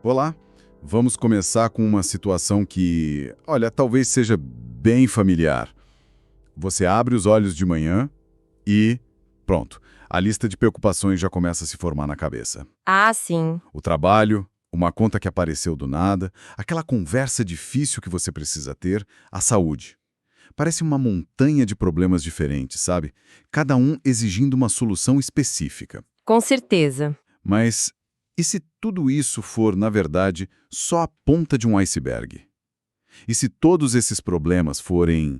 Olá, vamos começar com uma situação que, olha, talvez seja bem familiar. Você abre os olhos de manhã e, pronto, a lista de preocupações já começa a se formar na cabeça. Ah, sim. O trabalho, uma conta que apareceu do nada, aquela conversa difícil que você precisa ter, a saúde. Parece uma montanha de problemas diferentes, sabe? Cada um exigindo uma solução específica. Com certeza. Mas e se tudo isso for, na verdade, só a ponta de um iceberg? E se todos esses problemas forem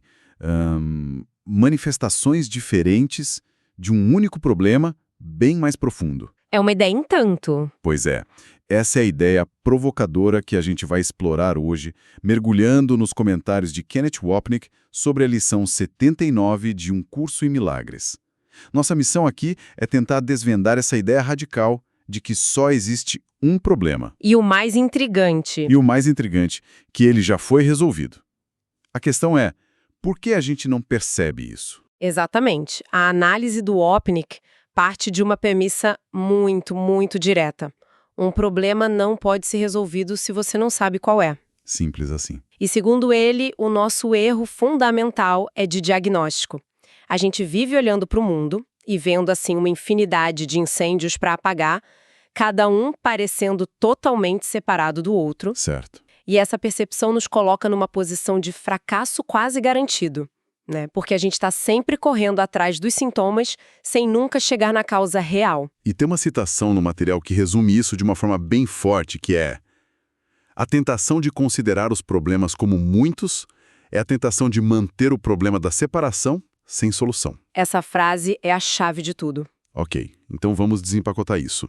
manifestações diferentes de um único problema bem mais profundo? É uma ideia em tanto. Pois é, essa é a ideia provocadora que a gente vai explorar hoje, mergulhando nos comentários de Kenneth Wapnick sobre a lição 79 de Um Curso em Milagres. Nossa missão aqui é tentar desvendar essa ideia radical de que só existe um problema. E o mais intrigante. E o mais intrigante, que ele já foi resolvido. A questão é, por que a gente não percebe isso? Exatamente. A análise do Wapnick parte de uma premissa muito direta. Um problema não pode ser resolvido se você não sabe qual é. Simples assim. E segundo ele, o nosso erro fundamental é de diagnóstico. A gente vive olhando para o mundo e vendo assim uma infinidade de incêndios para apagar, cada um parecendo totalmente separado do outro. Certo. E essa percepção nos coloca numa posição de fracasso quase garantido, né? Porque a gente está sempre correndo atrás dos sintomas sem nunca chegar na causa real. E tem uma citação no material que resume isso de uma forma bem forte, que é: a tentação de considerar os problemas como muitos é a tentação de manter o problema da separação sem solução. Essa frase é a chave de tudo. Ok, então vamos desempacotar isso.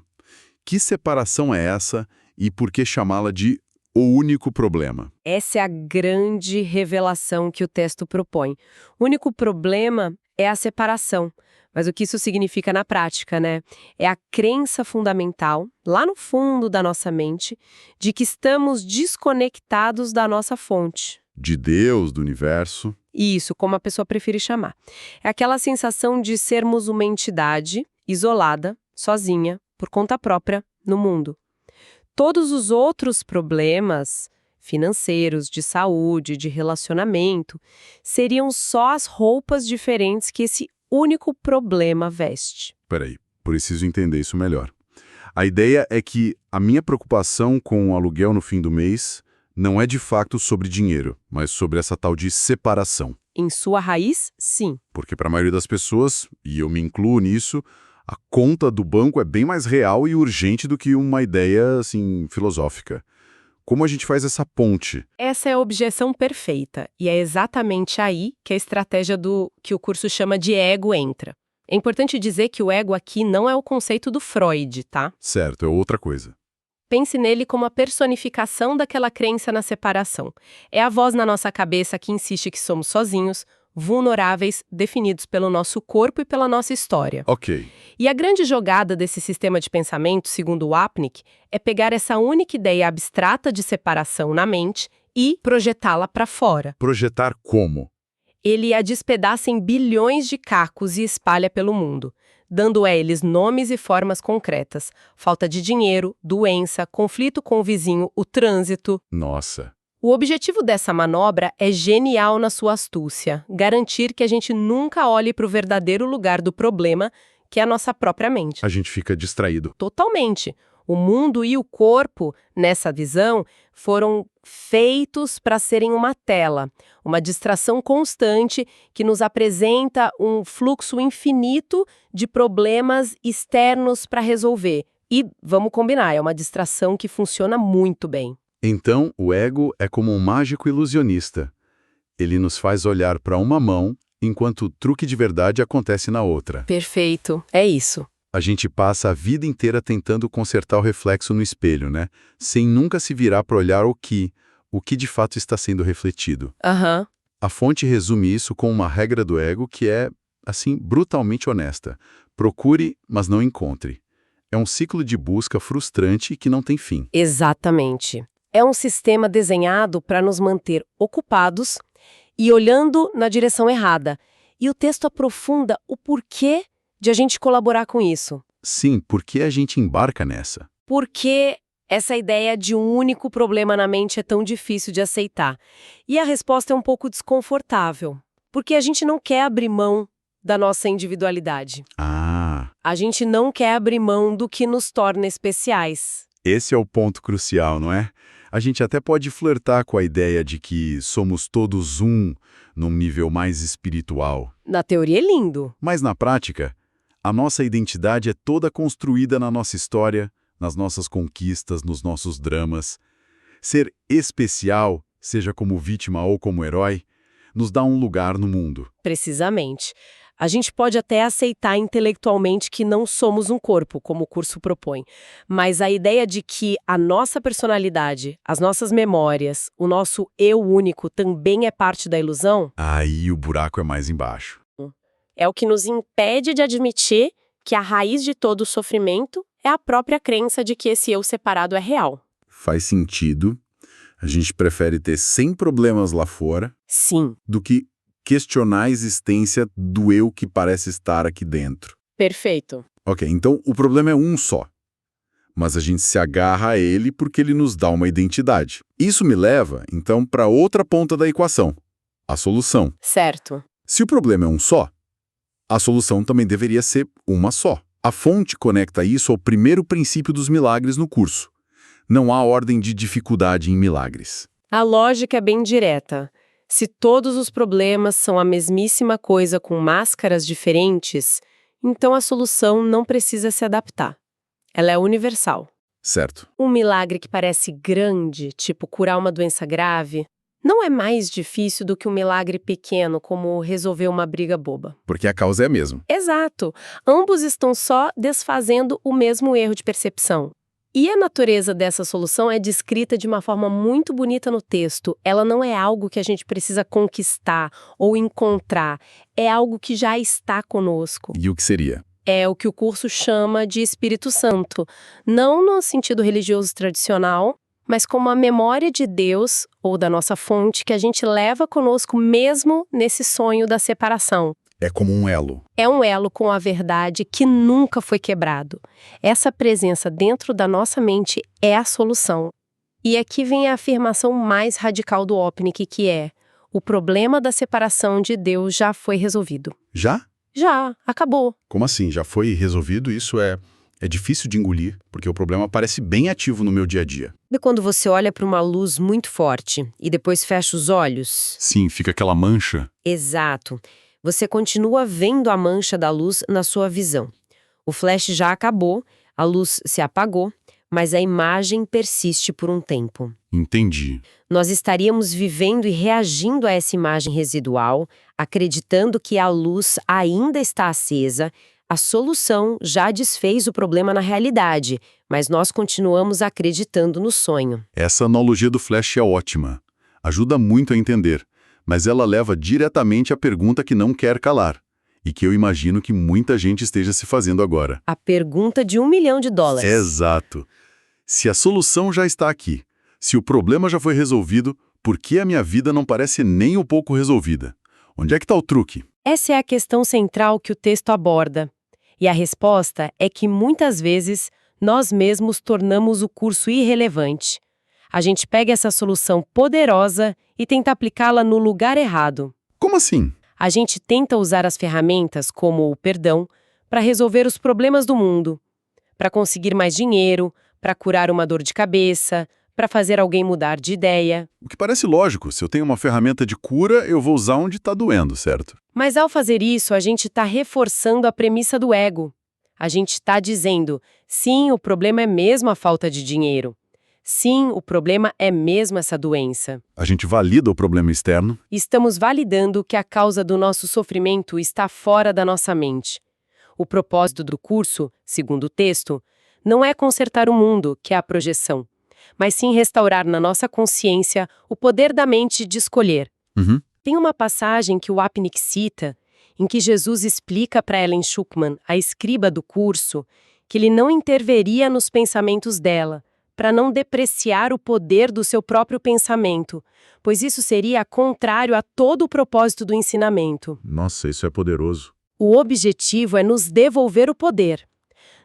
Que separação é essa e por que chamá-la de o único problema? Essa é a grande revelação que o texto propõe. O único problema é a separação. Mas o que isso significa na prática, né? É a crença fundamental, lá no fundo da nossa mente, de que estamos desconectados da nossa fonte. De Deus, do universo. Isso, como a pessoa prefere chamar. É aquela sensação de sermos uma entidade isolada, sozinha, por conta própria, no mundo. Todos os outros problemas financeiros, de saúde, de relacionamento, seriam só as roupas diferentes que esse único problema veste. Peraí, preciso entender isso melhor. A ideia é que a minha preocupação com o aluguel no fim do mês não é de fato sobre dinheiro, mas sobre essa tal de separação. Em sua raiz, sim. Porque para a maioria das pessoas, e eu me incluo nisso, a conta do banco é bem mais real e urgente do que uma ideia, assim, filosófica. Como a gente faz essa ponte? Essa é a objeção perfeita, e é exatamente aí que a estratégia do que o curso chama de ego entra. É importante dizer que o ego aqui não é o conceito do Freud, tá? Certo, é outra coisa. Pense nele como a personificação daquela crença na separação. É a voz na nossa cabeça que insiste que somos sozinhos, vulneráveis, definidos pelo nosso corpo e pela nossa história. Ok. E a grande jogada desse sistema de pensamento, segundo Wapnick, é pegar essa única ideia abstrata de separação na mente e projetá-la para fora. Projetar como? Ele a despedaça em bilhões de cacos e espalha pelo mundo, dando a eles nomes e formas concretas. Falta de dinheiro, doença, conflito com o vizinho, o trânsito. Nossa. O objetivo dessa manobra é genial na sua astúcia, garantir que a gente nunca olhe para o verdadeiro lugar do problema, que é a nossa própria mente. A gente fica distraído. Totalmente. O mundo e o corpo, nessa visão, foram feitos para serem uma tela, uma distração constante que nos apresenta um fluxo infinito de problemas externos para resolver. E, vamos combinar, é uma distração que funciona muito bem. Então, o ego é como um mágico ilusionista. Ele nos faz olhar para uma mão, enquanto o truque de verdade acontece na outra. Perfeito, é isso. A gente passa a vida inteira tentando consertar o reflexo no espelho, né? Sem nunca se virar para olhar o que de fato está sendo refletido. Aham. A fonte resume isso com uma regra do ego que é, assim, brutalmente honesta. Procure, mas não encontre. É um ciclo de busca frustrante que não tem fim. Exatamente. É um sistema desenhado para nos manter ocupados e olhando na direção errada. E o texto aprofunda o porquê de a gente colaborar com isso. Sim, por que a gente embarca nessa? Por que essa ideia de um único problema na mente é tão difícil de aceitar? E a resposta é um pouco desconfortável. Porque a gente não quer abrir mão da nossa individualidade. Ah, A gente não quer abrir mão do que nos torna especiais. esse é o ponto crucial, não é? A gente até pode flertar com a ideia de que somos todos um num nível mais espiritual. Na teoria é lindo. Mas na prática, a nossa identidade é toda construída na nossa história, nas nossas conquistas, nos nossos dramas. Ser especial, seja como vítima ou como herói, nos dá um lugar no mundo. Precisamente. A gente pode até aceitar intelectualmente que não somos um corpo, como o curso propõe, mas a ideia de que a nossa personalidade, as nossas memórias, o nosso eu único também é parte da ilusão, Aí o buraco é mais embaixo. é o que nos impede de admitir que a raiz de todo o sofrimento é a própria crença de que esse eu separado é real. Faz sentido. A gente prefere ter 100 problemas lá fora Sim, do que questionar a existência do eu que parece estar aqui dentro. perfeito. Ok, então o problema é um só. Mas a gente se agarra a ele porque ele nos dá uma identidade. Isso me leva, então, para outra ponta da equação, a solução. Certo. Se o problema é um só, a solução também deveria ser uma só. A fonte conecta isso ao primeiro princípio dos milagres no curso. Não há ordem de dificuldade em milagres. A lógica é bem direta. Se todos os problemas são a mesmíssima coisa com máscaras diferentes, então a solução não precisa se adaptar. Ela é universal. Certo. Um milagre que parece grande, tipo curar uma doença grave, não é mais difícil do que um milagre pequeno, como resolver uma briga boba. Porque a causa é a mesma. Exato. Ambos estão só desfazendo o mesmo erro de percepção. E a natureza dessa solução é descrita de uma forma muito bonita no texto. Ela não é algo que a gente precisa conquistar ou encontrar. É algo que já está conosco. E o que seria? É o que o curso chama de Espírito Santo. Não no sentido religioso tradicional, mas como a memória de Deus ou da nossa fonte que a gente leva conosco mesmo nesse sonho da separação. É como um elo. É um elo com a verdade que nunca foi quebrado. Essa presença dentro da nossa mente é a solução. E aqui vem a afirmação mais radical do Wapnick, que é: o problema da separação de Deus já foi resolvido. Já? Já, acabou. Como assim? Já foi resolvido? Isso é difícil de engolir, porque o problema parece bem ativo no meu dia a dia. Sabe quando você olha para uma luz muito forte e depois fecha os olhos? Sim, fica aquela mancha. Exato. Você continua vendo a mancha da luz na sua visão. O flash já acabou, a luz se apagou, mas a imagem persiste por um tempo. Entendi. Nós estaríamos vivendo e reagindo a essa imagem residual, acreditando que a luz ainda está acesa. A solução já desfez o problema na realidade, mas nós continuamos acreditando no sonho. Essa analogia do flash é ótima. Ajuda muito a entender, mas ela leva diretamente à pergunta que não quer calar, e que eu imagino que muita gente esteja se fazendo agora. A pergunta de $1 milhão. Exato. Se a solução já está aqui, se o problema já foi resolvido, por que a minha vida não parece nem um pouco resolvida? Onde é que está o truque? Essa é a questão central que o texto aborda. E a resposta é que muitas vezes nós mesmos tornamos o curso irrelevante. A gente pega essa solução poderosa e tenta aplicá-la no lugar errado. Como assim? A gente tenta usar as ferramentas como o perdão para resolver os problemas do mundo, para conseguir mais dinheiro, para curar uma dor de cabeça, para fazer alguém mudar de ideia. O que parece lógico, se eu tenho uma ferramenta de cura, eu vou usar onde está doendo, certo? Mas ao fazer isso, a gente está reforçando a premissa do ego. A gente está dizendo, sim, o problema é mesmo a falta de dinheiro. Sim, o problema é mesmo essa doença. A gente valida o problema externo. Estamos validando que a causa do nosso sofrimento está fora da nossa mente. O propósito do curso, segundo o texto, não é consertar o mundo, que é a projeção, mas sim restaurar na nossa consciência o poder da mente de escolher. Tem uma passagem que o Wapnick cita, em que Jesus explica para Ellen Schuckman, a escriba do curso, que ele não interveria nos pensamentos dela, para não depreciar o poder do seu próprio pensamento, pois isso seria contrário a todo o propósito do ensinamento. Nossa, isso é poderoso. O objetivo é nos devolver o poder,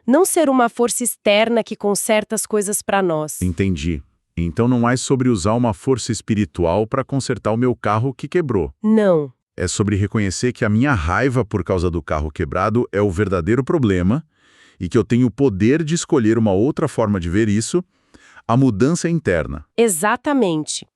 não ser uma força externa que conserta as coisas para nós. Entendi. Então não é sobre usar uma força espiritual para consertar o meu carro que quebrou. Não. É sobre reconhecer que a minha raiva por causa do carro quebrado é o verdadeiro problema e que eu tenho o poder de escolher uma outra forma de ver isso, a mudança interna. Exatamente.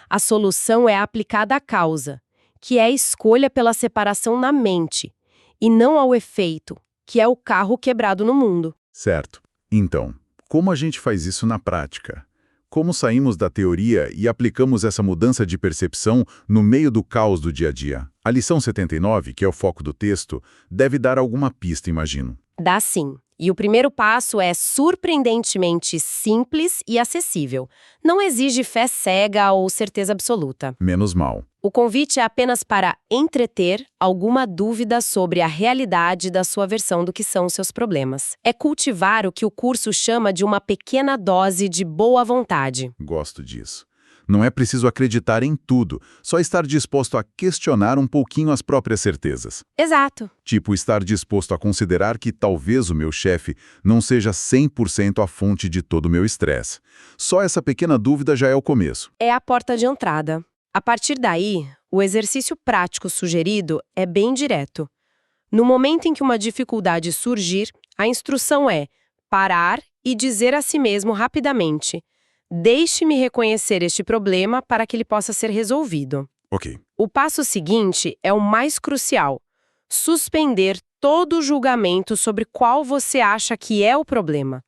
A solução é aplicada à causa, que é a escolha pela separação na mente, e não ao efeito, que é o carro quebrado no mundo. Certo. Então, como a gente faz isso na prática? Como saímos da teoria e aplicamos essa mudança de percepção no meio do caos do dia a dia? A lição 79, que é o foco do texto, deve dar alguma pista, imagino. Dá sim. E o primeiro passo é surpreendentemente simples e acessível. Não exige fé cega ou certeza absoluta. Menos mal. O convite é apenas para entreter alguma dúvida sobre a realidade da sua versão do que são seus problemas. É cultivar o que o curso chama de uma pequena dose de boa vontade. Gosto disso. Não é preciso acreditar em tudo, só estar disposto a questionar um pouquinho as próprias certezas. Exato. Tipo, estar disposto a considerar que talvez o meu chefe não seja 100% a fonte de todo o meu estresse. Só essa pequena dúvida já é o começo. É a porta de entrada. A partir daí, o exercício prático sugerido é bem direto. No momento em que uma dificuldade surgir, a instrução é parar e dizer a si mesmo rapidamente: deixe-me reconhecer este problema para que ele possa ser resolvido. Ok. O passo seguinte é o mais crucial: suspender todo o julgamento sobre qual você acha que é o problema.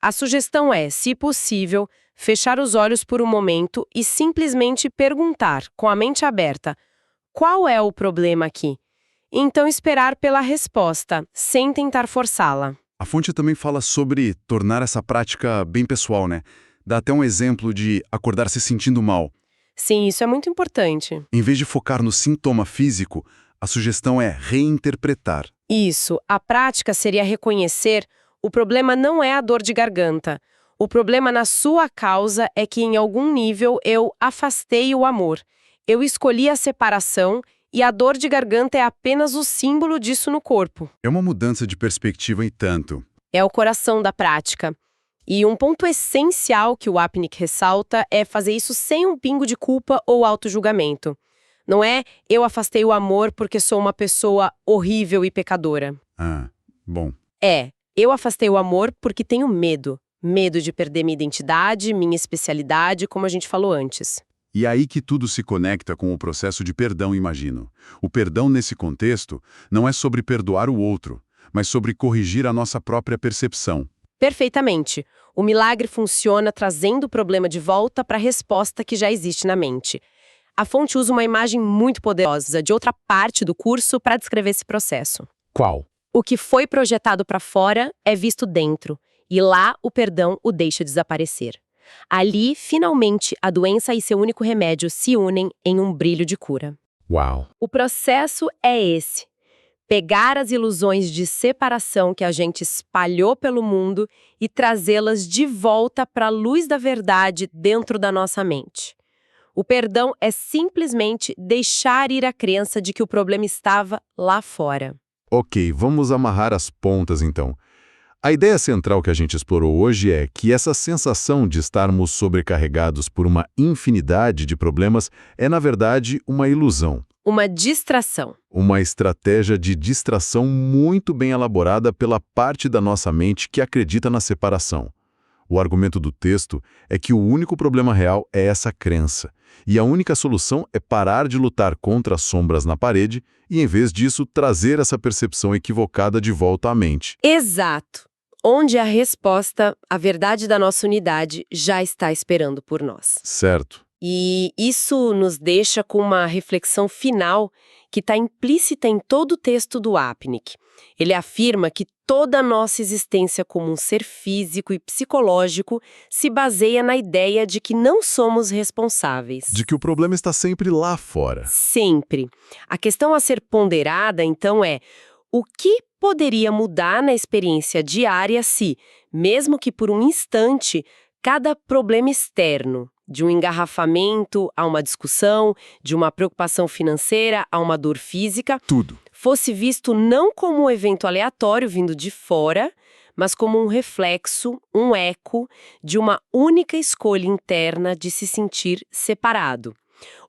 A sugestão é, se possível, fechar os olhos por um momento e simplesmente perguntar, com a mente aberta, qual é o problema aqui? Então esperar pela resposta, sem tentar forçá-la. A fonte também fala sobre tornar essa prática bem pessoal, né? Dá até um exemplo de acordar se sentindo mal. Sim, isso é muito importante. Em vez de focar no sintoma físico, a sugestão é reinterpretar. Isso, a prática seria reconhecer: o problema não é a dor de garganta. O problema na sua causa é que, em algum nível, eu afastei o amor. Eu escolhi a separação e a dor de garganta é apenas o símbolo disso no corpo. É uma mudança de perspectiva e tanto. É o coração da prática. E um ponto essencial que o Wapnick ressalta é fazer isso sem um pingo de culpa ou autojulgamento. Não é eu afastei o amor porque sou uma pessoa horrível e pecadora. Ah, bom. É, eu afastei o amor porque tenho medo. Medo de perder minha identidade, minha especialidade, como a gente falou antes. E aí que tudo se conecta com o processo de perdão, imagino. O perdão, nesse contexto, não é sobre perdoar o outro, mas sobre corrigir a nossa própria percepção. Perfeitamente. O milagre funciona trazendo o problema de volta para a resposta que já existe na mente. A fonte usa uma imagem muito poderosa de outra parte do curso para descrever esse processo. Qual? O que foi projetado para fora é visto dentro, e lá o perdão o deixa desaparecer. Ali, finalmente, a doença e seu único remédio se unem em um brilho de cura. Uau! O processo é esse: pegar as ilusões de separação que a gente espalhou pelo mundo e trazê-las de volta para a luz da verdade dentro da nossa mente. O perdão é simplesmente deixar ir a crença de que o problema estava lá fora. Ok, vamos amarrar as pontas então. A ideia central que a gente explorou hoje é que essa sensação de estarmos sobrecarregados por uma infinidade de problemas é, na verdade, uma ilusão. Uma distração. Uma estratégia de distração muito bem elaborada pela parte da nossa mente que acredita na separação. O argumento do texto é que o único problema real é essa crença, e a única solução é parar de lutar contra as sombras na parede e, em vez disso, trazer essa percepção equivocada de volta à mente. Exato. Onde a resposta, a verdade da nossa unidade, já está esperando por nós. Certo. E isso nos deixa com uma reflexão final que está implícita em todo o texto do Wapnick. Ele afirma que toda a nossa existência como um ser físico e psicológico se baseia na ideia de que não somos responsáveis. De que o problema está sempre lá fora. Sempre. A questão a ser ponderada, então, é: o que poderia mudar na experiência diária se, mesmo que por um instante, cada problema externo, de um engarrafamento a uma discussão, de uma preocupação financeira a uma dor física, Tudo. fosse visto não como um evento aleatório vindo de fora, mas como um reflexo, um eco de uma única escolha interna de se sentir separado.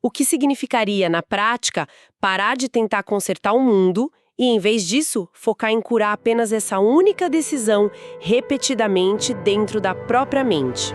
O que significaria, na prática, parar de tentar consertar o mundo e, em vez disso, focar em curar apenas essa única decisão repetidamente dentro da própria mente.